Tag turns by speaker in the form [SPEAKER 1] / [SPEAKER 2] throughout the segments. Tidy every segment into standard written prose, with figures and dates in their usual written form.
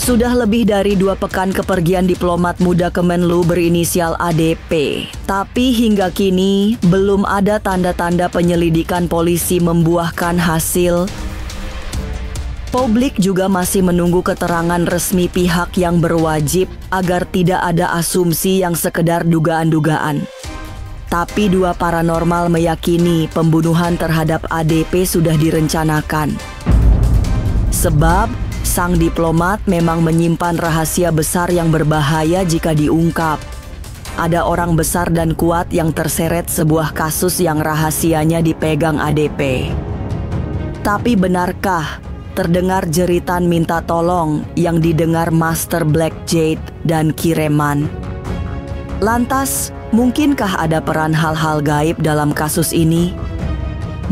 [SPEAKER 1] Sudah lebih dari 2 pekan kepergian diplomat muda Kemenlu berinisial ADP. Tapi hingga kini belum ada tanda-tanda penyelidikan polisi membuahkan hasil. Publik juga masih menunggu keterangan resmi pihak yang berwajib agar tidak ada asumsi yang sekedar dugaan-dugaan. Tapi 2 paranormal meyakini pembunuhan terhadap ADP sudah direncanakan. Sebab sang diplomat memang menyimpan rahasia besar yang berbahaya jika diungkap. Ada orang besar dan kuat yang terseret sebuah kasus yang rahasianya dipegang ADP. Tapi benarkah terdengar jeritan minta tolong yang didengar Master Black Jade dan Kireman? Lantas, mungkinkah ada peran hal-hal gaib dalam kasus ini?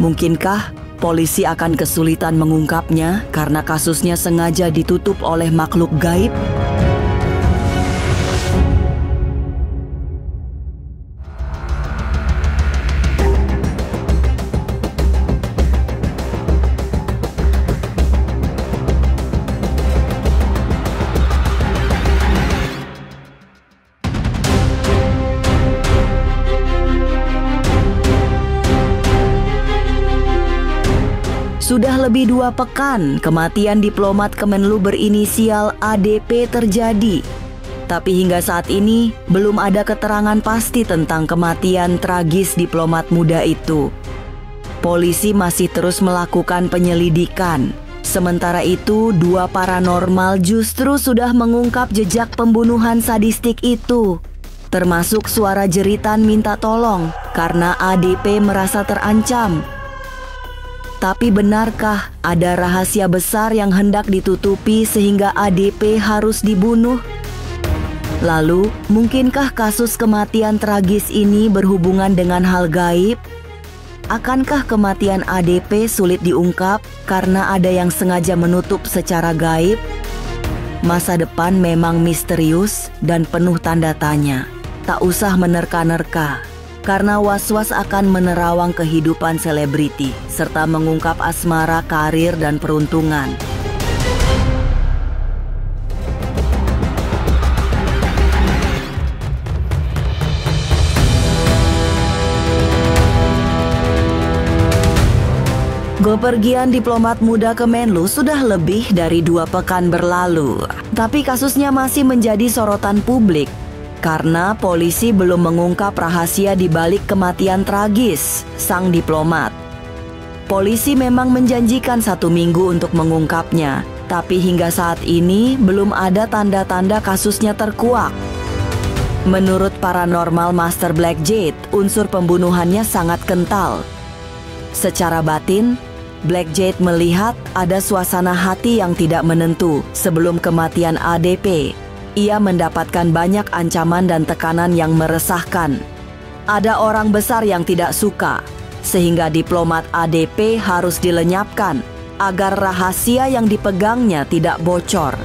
[SPEAKER 1] Mungkinkah polisi akan kesulitan mengungkapnya karena kasusnya sengaja ditutup oleh makhluk gaib? Sudah lebih 2 pekan kematian diplomat Kemenlu berinisial ADP terjadi. Tapi hingga saat ini belum ada keterangan pasti tentang kematian tragis diplomat muda itu. Polisi masih terus melakukan penyelidikan. Sementara itu 2 paranormal justru sudah mengungkap jejak pembunuhan sadistik itu. Termasuk suara jeritan minta tolong karena ADP merasa terancam. Tapi benarkah ada rahasia besar yang hendak ditutupi sehingga ADP harus dibunuh? Lalu, mungkinkah kasus kematian tragis ini berhubungan dengan hal gaib? Akankah kematian ADP sulit diungkap karena ada yang sengaja menutup secara gaib? Masa depan memang misterius dan penuh tanda tanya. Tak usah menerka-nerka. Karena was-was akan menerawang kehidupan selebriti, serta mengungkap asmara, karir, dan peruntungan. Kepergian diplomat muda Kemenlu sudah lebih dari 2 pekan berlalu. Tapi kasusnya masih menjadi sorotan publik. Karena polisi belum mengungkap rahasia di balik kematian tragis sang diplomat. Polisi memang menjanjikan 1 minggu untuk mengungkapnya, tapi hingga saat ini belum ada tanda-tanda kasusnya terkuak. Menurut paranormal Master Black Jade, unsur pembunuhannya sangat kental. Secara batin, Black Jade melihat ada suasana hati yang tidak menentu sebelum kematian ADP. Ia mendapatkan banyak ancaman dan tekanan yang meresahkan. Ada orang besar yang tidak suka, sehingga diplomat ADP harus dilenyapkan agar rahasia yang dipegangnya tidak bocor.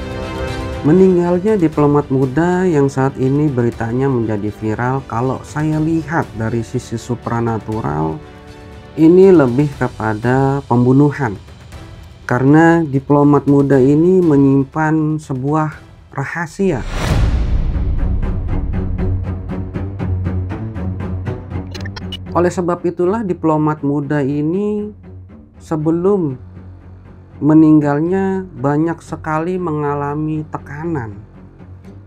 [SPEAKER 2] Meninggalnya diplomat muda yang saat ini beritanya menjadi viral, kalau saya lihat dari sisi supranatural, ini lebih kepada pembunuhan. Karena diplomat muda ini menyimpan sebuah rahasia. Oleh sebab itulah diplomat muda ini sebelum meninggalnya banyak sekali mengalami tekanan.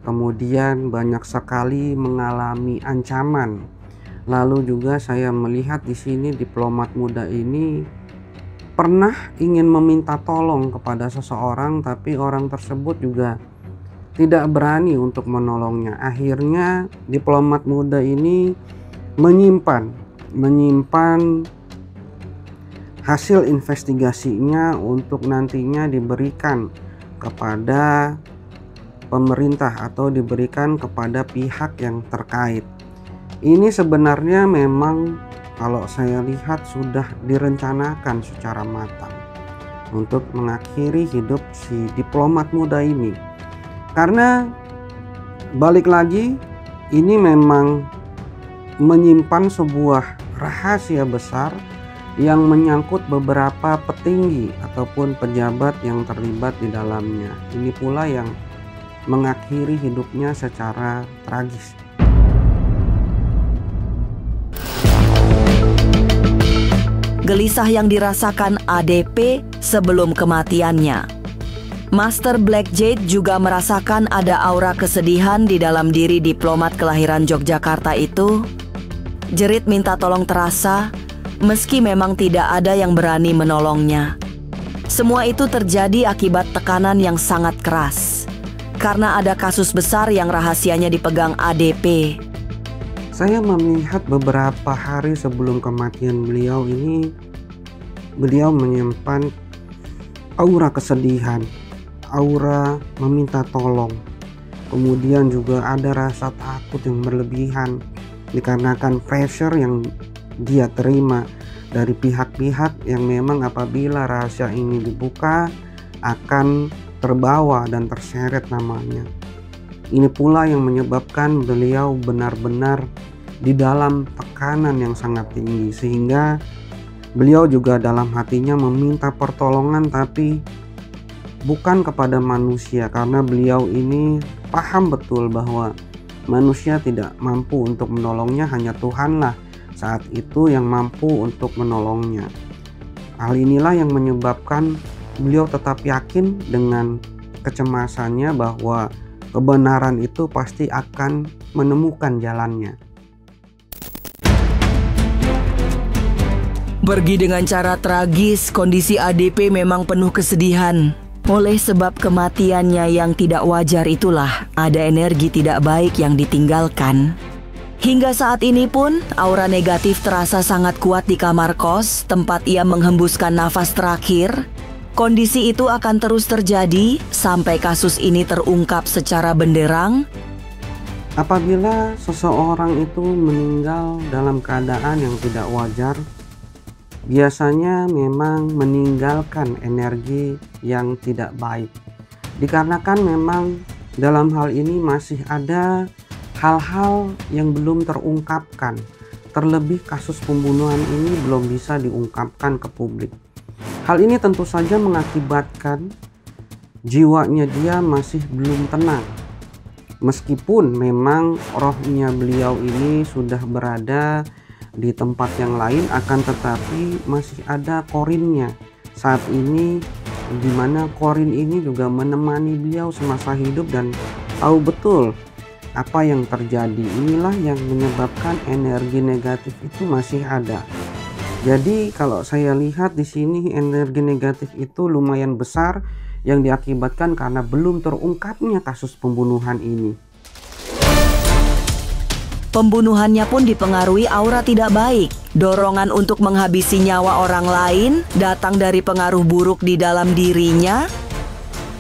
[SPEAKER 2] Kemudian banyak sekali mengalami ancaman. Lalu juga saya melihat di sini diplomat muda ini pernah ingin meminta tolong kepada seseorang, tapi orang tersebut juga tidak berani untuk menolongnya. Akhirnya diplomat muda ini menyimpan hasil investigasinya untuk nantinya diberikan kepada pemerintah atau diberikan kepada pihak yang terkait. Ini sebenarnya memang kalau saya lihat sudah direncanakan secara matang untuk mengakhiri hidup si diplomat muda ini. Karena balik lagi, ini memang menyimpan sebuah rahasia besar yang menyangkut beberapa petinggi ataupun pejabat yang terlibat di dalamnya. Ini pula yang mengakhiri hidupnya secara tragis.
[SPEAKER 1] Gelisah yang dirasakan ADP sebelum kematiannya. Master Black Jade juga merasakan ada aura kesedihan di dalam diri diplomat kelahiran Yogyakarta itu. Jerit minta tolong terasa, meski memang tidak ada yang berani menolongnya. Semua itu terjadi akibat tekanan yang sangat keras, karena ada kasus besar yang rahasianya dipegang ADP.
[SPEAKER 2] Saya melihat beberapa hari sebelum kematian beliau ini, beliau menyimpan aura kesedihan, aura meminta tolong. Kemudian juga ada rasa takut yang berlebihan dikarenakan pressure yang dia terima dari pihak-pihak yang memang apabila rahasia ini dibuka akan terbawa dan terseret namanya. Ini pula yang menyebabkan beliau benar-benar di dalam tekanan yang sangat tinggi, sehingga beliau juga dalam hatinya meminta pertolongan, tapi bukan kepada manusia, karena beliau ini paham betul bahwa manusia tidak mampu untuk menolongnya, hanya Tuhanlah saat itu yang mampu untuk menolongnya. Hal inilah yang menyebabkan beliau tetap yakin dengan kecemasannya bahwa kebenaran itu pasti akan menemukan jalannya.
[SPEAKER 1] Pergi dengan cara tragis, kondisi ADP memang penuh kesedihan. Oleh sebab kematiannya yang tidak wajar itulah, ada energi tidak baik yang ditinggalkan. Hingga saat ini pun, aura negatif terasa sangat kuat di kamar kos, tempat ia menghembuskan nafas terakhir. Kondisi itu akan terus terjadi sampai kasus ini terungkap secara benderang.
[SPEAKER 2] Apabila seseorang itu meninggal dalam keadaan yang tidak wajar, biasanya memang meninggalkan energi yang tidak baik. Dikarenakan memang dalam hal ini masih ada hal-hal yang belum terungkapkan. Terlebih kasus pembunuhan ini belum bisa diungkapkan ke publik. Hal ini tentu saja mengakibatkan jiwanya dia masih belum tenang. Meskipun memang rohnya beliau ini sudah berada di tempat yang lain, akan tetapi masih ada korinnya saat ini, di mana korin ini juga menemani beliau semasa hidup dan tahu betul apa yang terjadi. Inilah yang menyebabkan energi negatif itu masih ada. Jadi kalau saya lihat di sini energi negatif itu lumayan besar yang diakibatkan karena belum terungkapnya kasus pembunuhan ini.
[SPEAKER 1] Pembunuhannya pun dipengaruhi aura tidak baik. Dorongan untuk menghabisi nyawa orang lain datang dari pengaruh buruk di dalam dirinya.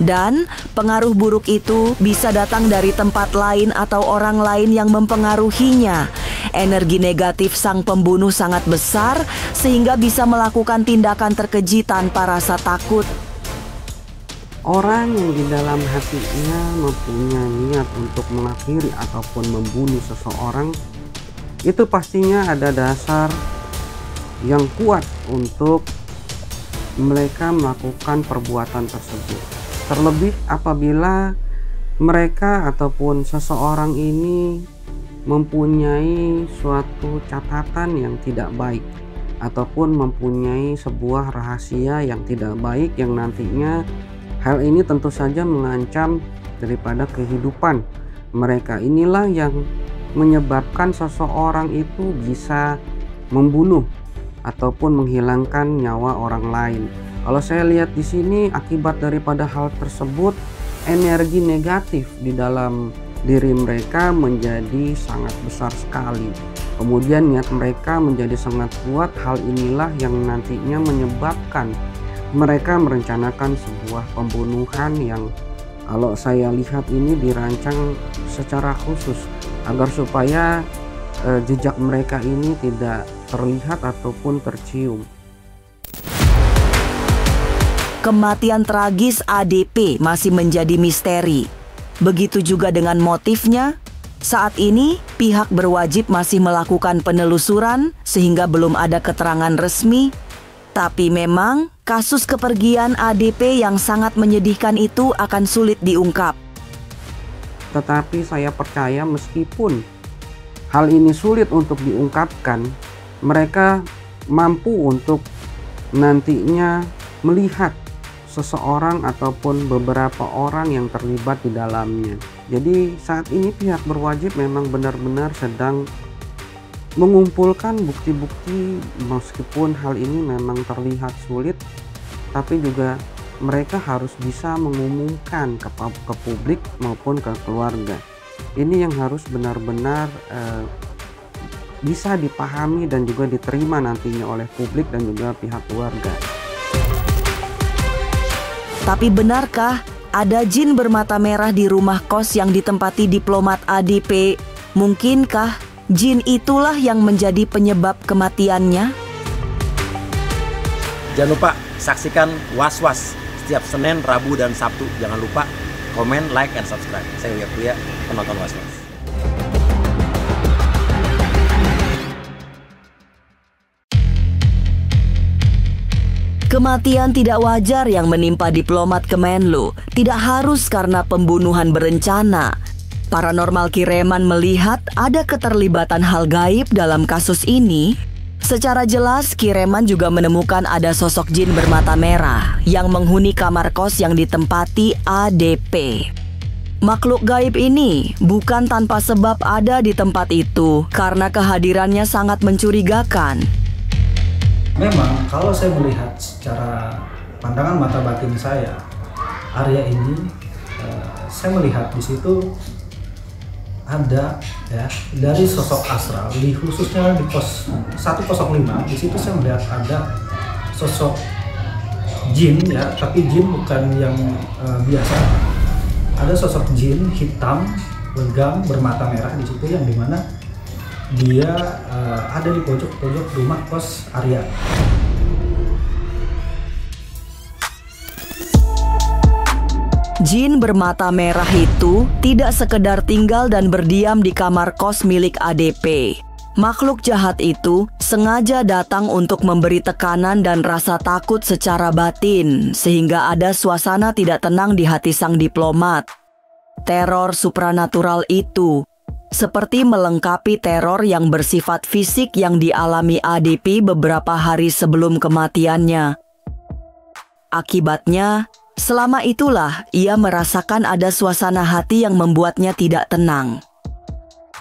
[SPEAKER 1] Dan pengaruh buruk itu bisa datang dari tempat lain atau orang lain yang mempengaruhinya. Energi negatif sang pembunuh sangat besar sehingga bisa melakukan tindakan terkeji tanpa rasa takut.
[SPEAKER 2] Orang yang di dalam hatinya mempunyai niat untuk mengakhiri ataupun membunuh seseorang, itu pastinya ada dasar yang kuat untuk mereka melakukan perbuatan tersebut. Terlebih apabila mereka ataupun seseorang ini mempunyai suatu catatan yang tidak baik ataupun mempunyai sebuah rahasia yang tidak baik, yang nantinya hal ini tentu saja mengancam daripada kehidupan mereka. Inilah yang menyebabkan seseorang itu bisa membunuh ataupun menghilangkan nyawa orang lain. Kalau saya lihat di sini, akibat daripada hal tersebut, energi negatif di dalam diri mereka menjadi sangat besar sekali. Kemudian niat mereka menjadi sangat kuat. Hal inilah yang nantinya menyebabkan mereka merencanakan sebuah pembunuhan yang kalau saya lihat ini dirancang secara khusus agar supaya jejak mereka ini tidak terlihat ataupun tercium.
[SPEAKER 1] Kematian tragis ADP masih menjadi misteri. Begitu juga dengan motifnya. Saat ini, pihak berwajib masih melakukan penelusuran sehingga belum ada keterangan resmi. Tapi memang kasus kepergian ADP yang sangat menyedihkan itu akan sulit diungkap.
[SPEAKER 2] Tetapi saya percaya meskipun hal ini sulit untuk diungkapkan, mereka mampu untuk nantinya melihat seseorang ataupun beberapa orang yang terlibat di dalamnya. Jadi saat ini pihak berwajib memang benar-benar sedang mengumpulkan bukti-bukti, meskipun hal ini memang terlihat sulit, tapi juga mereka harus bisa mengumumkan ke publik maupun ke keluarga. Ini yang harus benar-benar bisa dipahami dan juga diterima nantinya oleh publik dan juga pihak keluarga.
[SPEAKER 1] Tapi benarkah ada jin bermata merah di rumah kos yang ditempati diplomat ADP? Mungkinkah jin itulah yang menjadi penyebab kematiannya?
[SPEAKER 3] Jangan lupa saksikan Was-Was setiap Senin, Rabu, dan Sabtu. Jangan lupa komen, like, and subscribe. Saya Uya Kuya, penonton Was-Was.
[SPEAKER 1] Kematian tidak wajar yang menimpa diplomat Kemenlu tidak harus karena pembunuhan berencana. Paranormal Kireman melihat ada keterlibatan hal gaib dalam kasus ini. Secara jelas, Kireman juga menemukan ada sosok jin bermata merah yang menghuni kamar kos yang ditempati ADP. Makhluk gaib ini bukan tanpa sebab ada di tempat itu karena kehadirannya sangat mencurigakan.
[SPEAKER 4] Memang kalau saya melihat secara pandangan mata batin saya, area ini saya melihat di situ ada ya dari sosok astral, di khususnya di pos 105. Di situ saya melihat ada sosok jin ya, tapi jin bukan yang biasa. Ada sosok jin hitam, legam, bermata merah di situ yang dimana dia ada di pojok-pojok rumah kos Arya.
[SPEAKER 1] Jin bermata merah itu tidak sekedar tinggal dan berdiam di kamar kos milik ADP. Makhluk jahat itu sengaja datang untuk memberi tekanan dan rasa takut secara batin, sehingga ada suasana tidak tenang di hati sang diplomat. Teror supranatural itu seperti melengkapi teror yang bersifat fisik yang dialami ADP beberapa hari sebelum kematiannya. Akibatnya, selama itulah ia merasakan ada suasana hati yang membuatnya tidak tenang.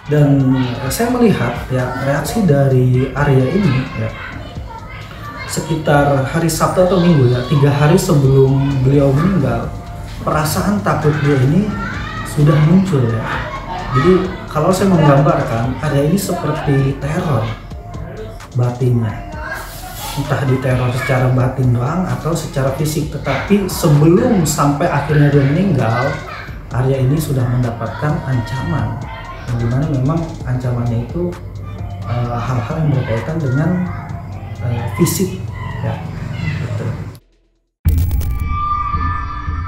[SPEAKER 4] Dan saya melihat ya reaksi dari Arya ini ya, sekitar hari Sabtu atau Minggu ya, 3 hari sebelum beliau meninggal, perasaan takut dia ini sudah muncul ya. Jadi kalau saya menggambarkan, Arya ini seperti teror batinnya. Entah diteror secara batin doang atau secara fisik. Tetapi sebelum sampai akhirnya dia meninggal, Arya ini sudah mendapatkan ancaman. Yang dimana memang ancamannya itu hal-hal yang berkaitan dengan fisik. Ya, gitu.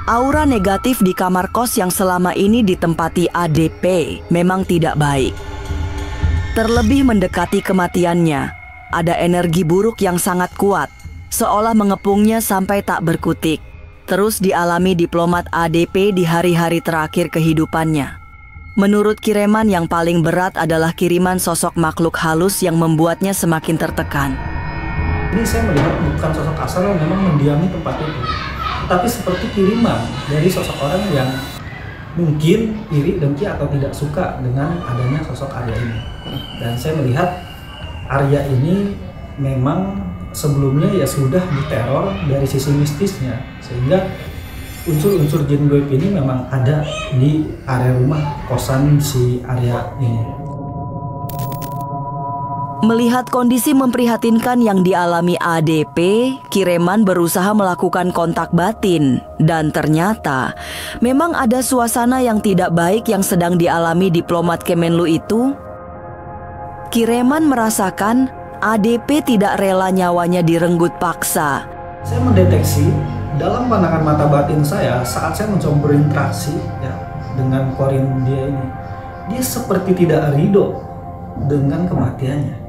[SPEAKER 1] Aura negatif di kamar kos yang selama ini ditempati ADP memang tidak baik. Terlebih mendekati kematiannya, ada energi buruk yang sangat kuat, seolah mengepungnya sampai tak berkutik. Terus dialami diplomat ADP di hari-hari terakhir kehidupannya. Menurut Kireman, yang paling berat adalah kiriman sosok makhluk halus yang membuatnya semakin tertekan.
[SPEAKER 4] Ini saya melihat bukan sosok asal yang memang mendiami tempat itu, tapi seperti kiriman dari sosok orang yang mungkin iri, dengki, atau tidak suka dengan adanya sosok Arya ini. Dan saya melihat Arya ini memang sebelumnya ya sudah diteror dari sisi mistisnya, sehingga unsur-unsur jin goib ini memang ada di area rumah kosan si Arya ini.
[SPEAKER 1] Melihat kondisi memprihatinkan yang dialami ADP, Kireman berusaha melakukan kontak batin. Dan ternyata, memang ada suasana yang tidak baik yang sedang dialami diplomat Kemenlu itu. Kireman merasakan ADP tidak rela nyawanya direnggut paksa.
[SPEAKER 4] Saya mendeteksi dalam pandangan mata batin saya saat saya mencoba berinteraksi ya, dengan korin dia ini. Dia seperti tidak ridho dengan kematiannya.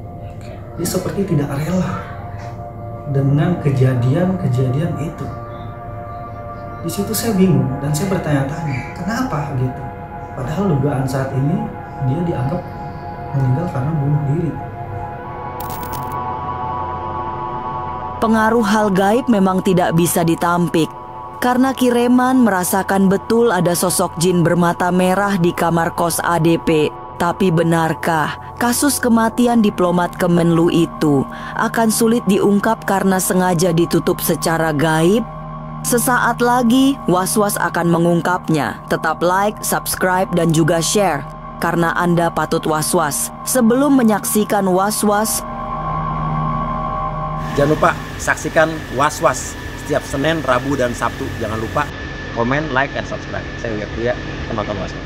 [SPEAKER 4] Dia seperti tidak rela dengan kejadian-kejadian itu. Di situ saya bingung dan saya bertanya-tanya, kenapa gitu? Padahal dugaan saat ini dia dianggap meninggal karena bunuh diri.
[SPEAKER 1] Pengaruh hal gaib memang tidak bisa ditampik, karena Kireman merasakan betul ada sosok jin bermata merah di kamar kos ADP. Tapi benarkah kasus kematian diplomat Kemenlu itu akan sulit diungkap karena sengaja ditutup secara gaib? Sesaat lagi Was-Was akan mengungkapnya. Tetap like, subscribe, dan juga share, karena Anda patut was-was. Sebelum menyaksikan Was-Was,
[SPEAKER 3] Jangan lupa saksikan Was-Was setiap Senin, Rabu, dan Sabtu. Jangan lupa komen, like, dan subscribe. Saya Uya Kuya, penonton Was-Was.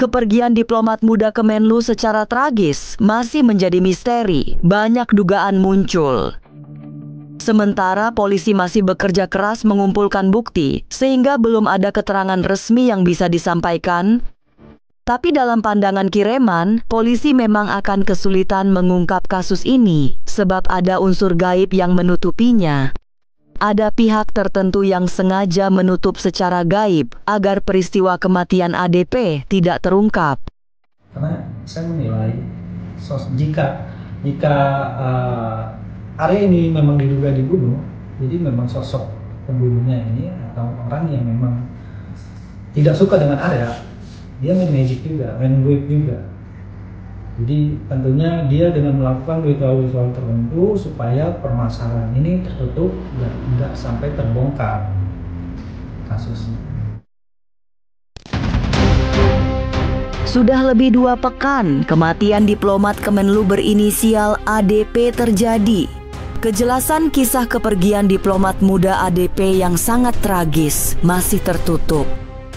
[SPEAKER 1] kepergian diplomat muda Kemenlu secara tragis masih menjadi misteri. Banyak dugaan muncul. Sementara polisi masih bekerja keras mengumpulkan bukti, sehingga belum ada keterangan resmi yang bisa disampaikan. Tapi dalam pandangan Kireman, polisi memang akan kesulitan mengungkap kasus ini, sebab ada unsur gaib yang menutupinya. Ada pihak tertentu yang sengaja menutup secara gaib agar peristiwa kematian ADP tidak terungkap.
[SPEAKER 4] Karena saya menilai jika Arya ini memang diduga dibunuh, jadi memang sosok pembunuhnya ini atau orang yang memang tidak suka dengan Arya, dia main magic juga, main wave juga. Jadi tentunya dia dengan melakukan ritual-ritual tertentu supaya permasalahan ini tertutup dan tidak sampai terbongkar kasusnya.
[SPEAKER 1] Sudah lebih 2 pekan kematian diplomat Kemenlu berinisial ADP terjadi. Kejelasan kisah kepergian diplomat muda ADP yang sangat tragis masih tertutup.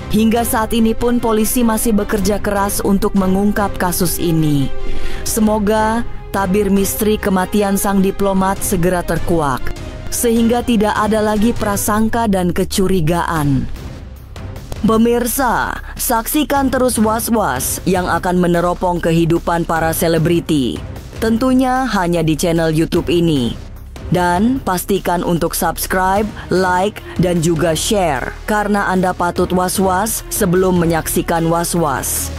[SPEAKER 1] Hingga saat ini pun polisi masih bekerja keras untuk mengungkap kasus ini. Semoga tabir misteri kematian sang diplomat segera terkuak, sehingga tidak ada lagi prasangka dan kecurigaan. Pemirsa, saksikan terus Was-Was yang akan meneropong kehidupan para selebriti. Tentunya hanya di channel YouTube ini. Dan pastikan untuk subscribe, like, dan juga share, karena Anda patut was-was sebelum menyaksikan Was-Was.